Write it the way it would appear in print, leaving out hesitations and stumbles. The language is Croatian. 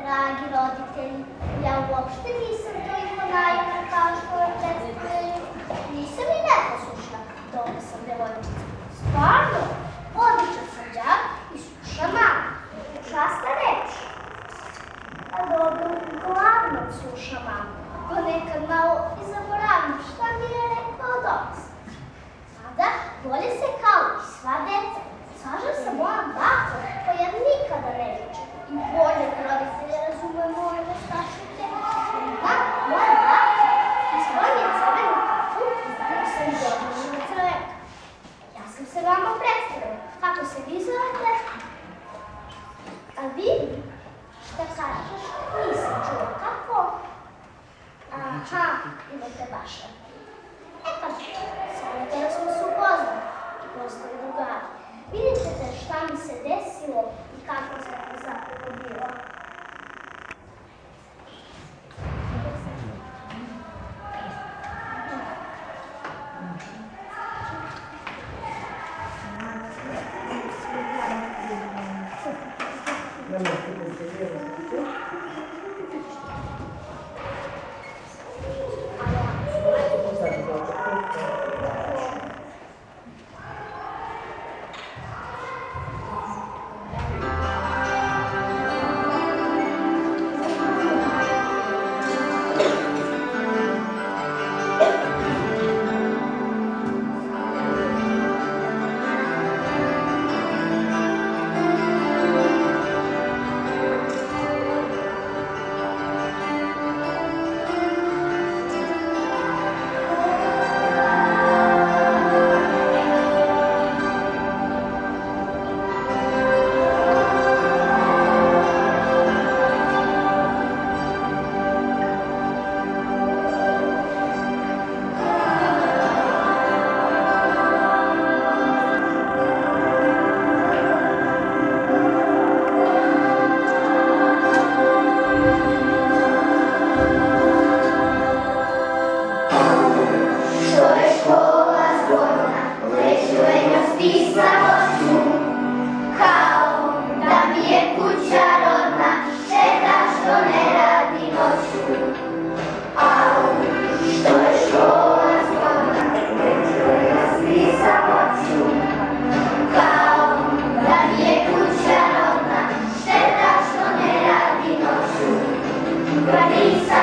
dragi roditelji, ja uopšte nisam toliko naivna kao što me predstavljaju. Nisam i neposlušna, dobra sam devojčica. Stvarno, odličan sam đak i slušam mamu. Časna reč. A dobro, uglavnom slušam mamu. Ponekad malo i zaboravim šta mi je rekao doma. Sada bolje se kao i sva deca. Slažem sa mojom bakom koja nikada ne viče. I bolje roditelje razume moje nestašnike. Da, moja baka izvon je crvenu kapu i znam sam godinu čoveka. Ja sam se vama predstavila. Kako se vi zovete? A vi? Šta kažeš? Nisam čula. Kako? Aha, imate baš. E pa, sada kada smo se upoznali i postali drugari, vidjet ćete šta mi se desilo i kako se to zapravo bilo. Vanessa.